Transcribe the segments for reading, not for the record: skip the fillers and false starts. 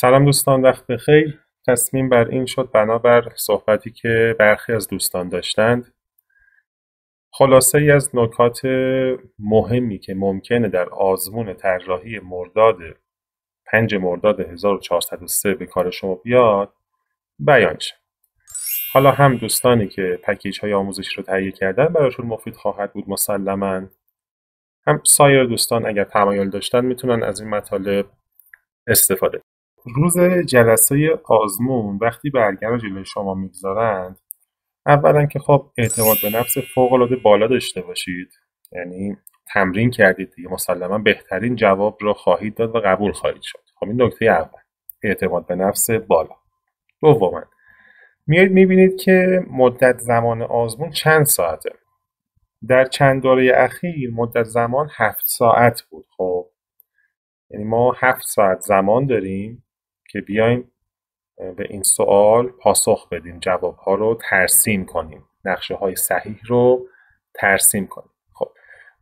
سلام دوستان، وقت بخیر. تصمیم بر این شد بنابر صحبتی که برخی از دوستان داشتند خلاصه ای از نکات مهمی که ممکنه در آزمون طراحی مرداد 5 مرداد 1403 به کار شما بیاد بیان شه. حالا هم دوستانی که پکیج های آموزشی رو تهیه کردن براشون مفید خواهد بود مسلماً، هم سایر دوستان اگر تمایل داشتن میتونن از این مطالب استفاده کنن. روز جلسه آزمون وقتی برگه رو جلوی شما میگذارند، اولا که خب اعتماد به نفس فوق‌العاده بالا داشته باشید، یعنی تمرین کردید دیگه، مسلما بهترین جواب رو خواهید داد و قبول خواهید شد. خب این نکته اول، اعتماد به نفس بالا. دوما میایید میبینید که مدت زمان آزمون چند ساعته. در چند دوره اخیر مدت زمان 7 ساعت بود. خب یعنی ما 7 ساعت زمان داریم که بیایم به این سوال پاسخ بدیم، جوابها رو ترسیم کنیم، نقشه های صحیح رو ترسیم کنیم. خب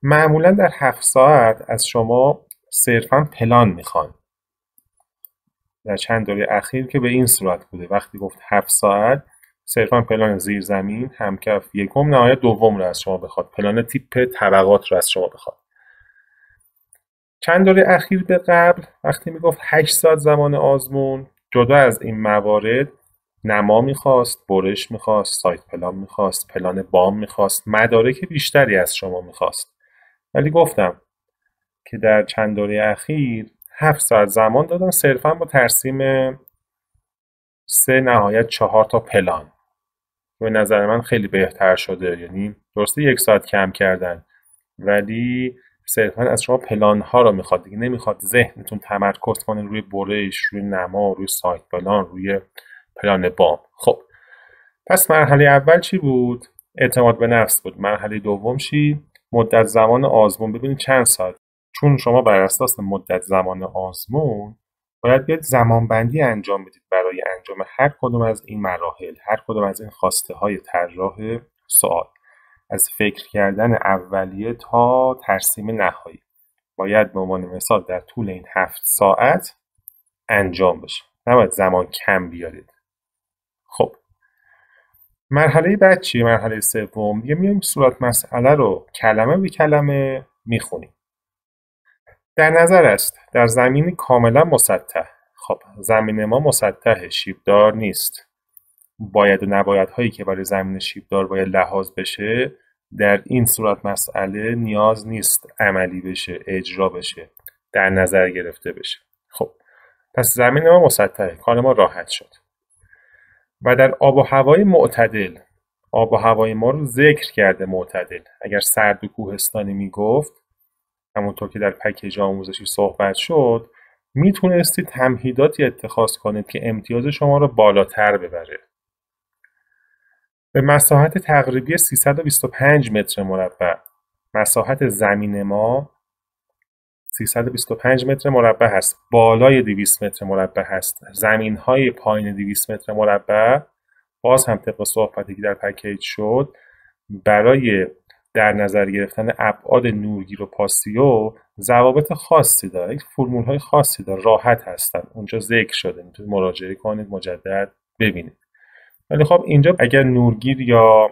معمولا در 7 ساعت از شما صرفا پلان میخوان. در چند دوره اخیر که به این صورت بوده، وقتی گفت 7 ساعت صرفا پلان زیرزمین، همکف یکم، نهایت دوم رو از شما بخواد، پلان تیپ طبقات رو از شما بخواد. چند دوره اخیر به قبل وقتی میگفت 8 ساعت زمان آزمون، جدا از این موارد نما میخواست، برش میخواست، سایت پلان میخواست، پلان بام میخواست، مدارک بیشتری از شما میخواست. ولی گفتم که در چند دوره اخیر 7 ساعت زمان دادن صرفا با ترسیم 3 نهایت 4 تا پلان. به نظر من خیلی بهتر شده، یعنی درسته 1 ساعت کم کردن ولی صرفا از شما پلان ها رو میخواد دیگه، نمیخواد ذهنتون تمرکز کنه روی برش، روی نما، روی سایت پلان، روی پلان بام. خب پس مرحله اول چی بود؟ اعتماد به نفس بود. مرحله دوم چی؟ مدت زمان آزمون. ببینید چند ساعت، چون شما بر اساس مدت زمان آزمون باید بیاد زمان بندی انجام بدید برای انجام هر کدوم از این مراحل، هر کدوم از این خواسته های طراح سوال، از فکر کردن اولیه تا ترسیم نهایی باید به عنوان مثال در طول این 7 ساعت انجام بشه، نباید زمان کم بیارید. خب مرحله بعد چیه؟ مرحله سوم دیگه میایم صورت مسئله رو کلمه به کلمه میخونیم. در نظر است در زمینی کاملا مسطح، خب زمین ما مسطح، شیبدار نیست، باید و نباید هایی که برای زمین شیبدار باید لحاظ بشه در این صورت مسئله نیاز نیست عملی بشه، اجرا بشه، در نظر گرفته بشه. خب پس زمین ما مسطحه، کار ما راحت شد. و در آب و هوای معتدل، آب و هوای ما رو ذکر کرده معتدل. اگر سرد و کوهستانی میگفت، همونطور که در پکیج آموزشی صحبت شد، میتونستید تمهیداتی اتخاذ کنید که امتیاز شما رو بالاتر ببره. به مساحت تقریبی 325 متر مربع، مساحت زمین ما 325 متر مربع هست، بالای 200 متر مربع هست. زمین های پایین 200 متر مربع باز هم طبق صحبتی که در پکیج شد، برای در نظر گرفتن ابعاد نورگیر و پاسیو ضوابط خاصی داره، یک فرمول های خاصی داره، راحت هستن، اونجا ذکر شده، میتونید مراجعه کنید، مجدد ببینید. ولی خب اینجا اگر نورگیر یا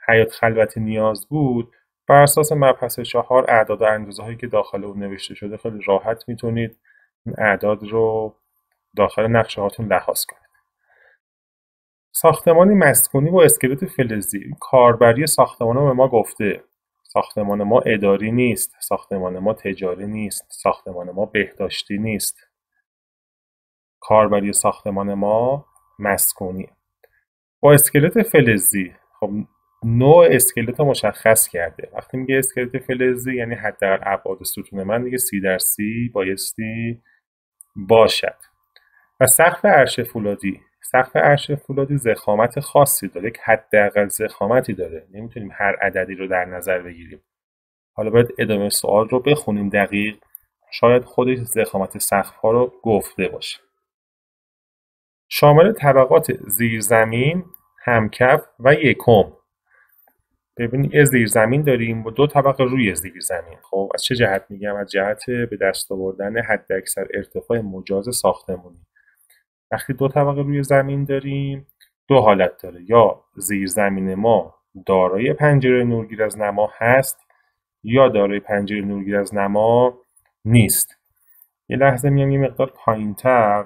حیات خلوتی نیاز بود، بر اساس مبحث 4 اعداد و اندازه هایی که داخل اون نوشته شده خیلی راحت میتونید این اعداد رو داخل نقشه هاتون لحاظ کنید. ساختمانی مسکونی با اسکلت فلزی، کاربری ساختمان به ما گفته ساختمان ما اداری نیست، ساختمان ما تجاری نیست، ساختمان ما بهداشتی نیست، کاربری ساختمان ما مسکونی با اسکلت فلزی. خب نوع اسکلت رو مشخص کرده. وقتی میگه اسکلت فلزی یعنی حداقل ابعاد ستون من دیگه 30x30 بایستی باشد. و سقف عرش فولادی، سقف عرش فولادی ضخامت خاصی داره، یک حداقل ضخامتی داره، نمیتونیم هر عددی رو در نظر بگیریم. حالا باید ادامه سوال رو بخونیم دقیق، شاید خودش ضخامت سقف ها رو گفته باشه. شامل طبقات زیرزمین، همکف و یکم. ببینید یه زیرزمین داریم با 2 طبقه روی زیرزمین. خب از چه جهت میگم؟ از جهت به دست آوردن حداکثر ارتفاع مجاز ساختمانی. وقتی دو طبقه روی زمین داریم دو حالت داره، یا زیرزمین ما دارای پنجره نورگیر از نما هست یا دارای پنجره نورگیر از نما نیست. یه لحظه میام یه مقدار پایین‌تر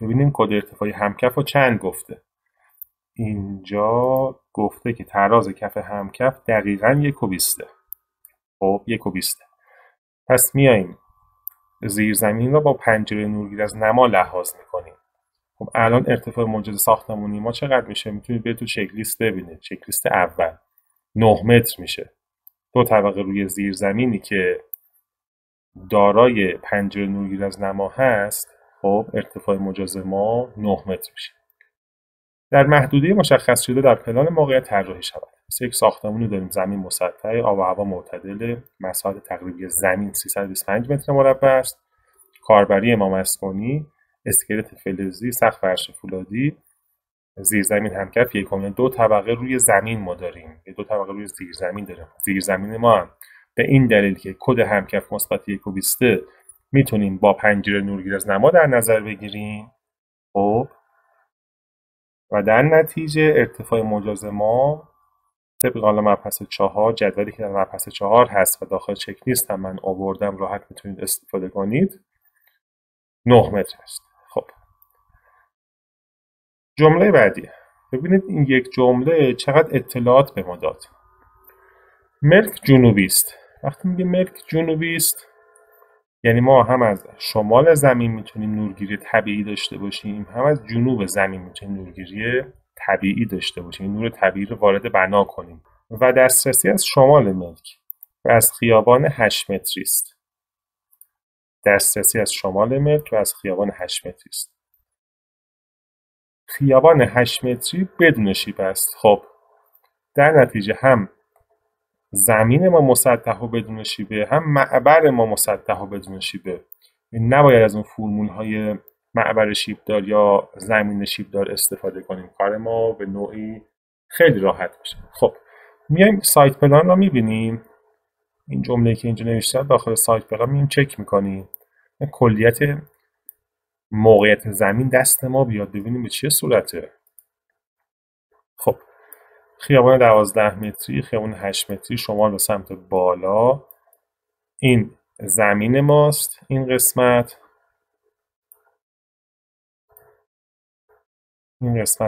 ببینیم کد ارتفاعی همکف رو چند گفته. اینجا گفته که تراز کف همکف دقیقاً 1.20. خب 1.20. پس میاییم زیرزمین رو با پنجره نورگیر از نما لحاظ میکنیم. خب الان ارتفاع موجود ساختمانی ما چقدر میشه؟ میتونید برید تو چک لیست ببینید. چک لیست اول 9 متر میشه. دو طبقه روی زیرزمینی که دارای پنجره نورگیر از نما هست، خب ارتفاع مجاز ما 9 متر میشه. در محدوده مشخص شده در پلان موقعیت طراحی شود. مثل یک ساختمانی داریم، زمین مسطح، آب و هوا معتدله، مساحت تقریبی زمین 325 متر مربع است، کاربری امام مسکونی، اسکلت فلزی، سقف فرش فولادی، زیرزمین همکف یکم. دو طبقه روی زمین ما داریم، دو طبقه روی زیرزمین داریم. زیرزمین ما هم به این دلیل که کد همکف مثبت 1.20 میتونیم با پنجره نورگیر از نما در نظر بگیریم. خب و در نتیجه ارتفاع مجاز ما طبق حالا مبحث 4، جدولی که در مبحث 4 هست و داخل چک لیست هم من آوردم، راحت میتونید استفاده کنید، 9 متر است. خب جمله بعدی، ببینید این یک جمله چقدر اطلاعات به ما داد. ملک جنوبی است. وقتی میگه ملک جنوبی است یعنی ما هم از شمال زمین میتونیم نورگیری طبیعی داشته باشیم، هم از جنوب زمین میتونیم نورگیری طبیعی داشته باشیم، نور طبیعی رو وارد بنا کنیم. و دسترسی از شمال ملک و از خیابان 8 متری است. دسترسی از شمال ملک و از خیابان 8 متری است. خیابان 8 متری بدون شیب است. خب در نتیجه هم زمین ما مسطح و بدون شیبه، هم معبر ما مسطح و بدون شیبه. نباید از اون فرمول‌های معبر شیبدار یا زمین شیبدار استفاده کنیم. کار ما به نوعی خیلی راحت میشه. خب میایم سایت پلان رو میبینیم. این جمله که اینجا نوشته داخل سایت پلان میایم چک میکنیم. کلیت موقعیت زمین دست ما بیاد ببینیم به چه صورته. خب خیابان 12 متری، خیابان 8 متری، شمال به سمت بالا، این زمین ماست، این قسمت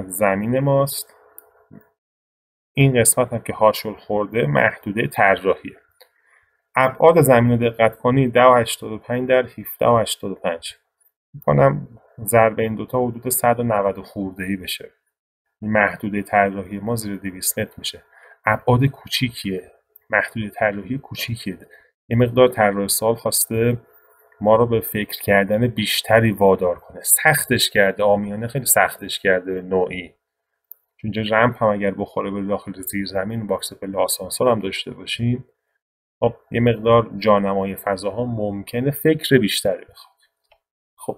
زمین ماست، این قسمت هم که هاشل خورده محدوده طراحیه. ابعاد زمین رو دقت کنید 10.85 در 17.85 میکنم ضرب این دوتا حدود 190 خورده‌ای بشه. این محدوده طراحی ما زیر 200 متر میشه. ابعاد کوچیکیه، محدوده طراحی کوچیکیه. یه مقدار طراح سال خواسته ما رو به فکر کردن بیشتری وادار کنه. سختش کرده، عامیانه خیلی سختش کرده به نوعی. چون اینجا رمپ هم اگر بخوره به داخل زیر زمین، باکس پله آسانسور هم داشته باشیم، خب یه مقدار جانمای فضاها ممکنه فکر بیشتری بخواد. خب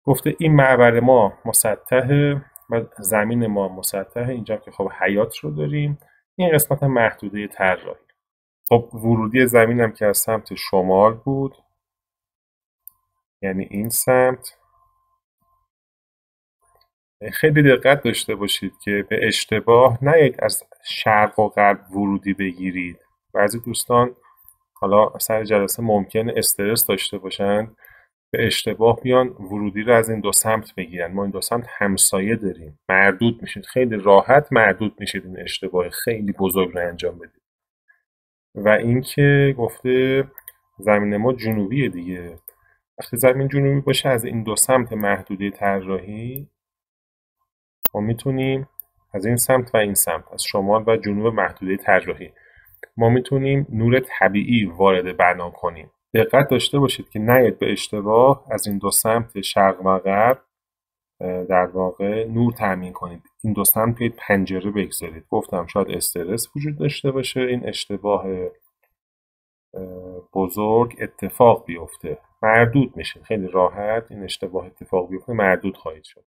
گفته این معبر ما مسطحه و زمین ما مسطحه. اینجا که خب حیاط رو داریم. این قسمت هم محدوده طراحی. خب ورودی زمین هم که از سمت شمال بود، یعنی این سمت. خیلی دقت داشته باشید که به اشتباه نیایید از شرق و غرب ورودی بگیرید. بعضی دوستان حالا سر جلسه ممکنه استرس داشته باشن، به اشتباه بیان ورودی رو از این دو سمت بگیرن. ما این دو سمت همسایه داریم، مردود میشید، خیلی راحت مردود میشید این اشتباه خیلی بزرگ رو انجام بدید. و اینکه گفته زمین ما جنوبیه دیگه. وقتی زمین جنوبی باشه از این دو سمت محدوده طراحی ما میتونیم از این سمت و این سمت، از شمال و جنوب محدوده طراحی، ما میتونیم نور طبیعی وارد بنا کنیم. دقت داشته باشید که نیاید به اشتباه از این دو سمت شرق و غرب در واقع نور تامین کنید. این دو سمت بیاید پنجره بگذارید. گفتم شاید استرس وجود داشته باشه، این اشتباه بزرگ اتفاق بیفته، مردود میشه. خیلی راحت این اشتباه اتفاق بیفته مردود خواهید شد.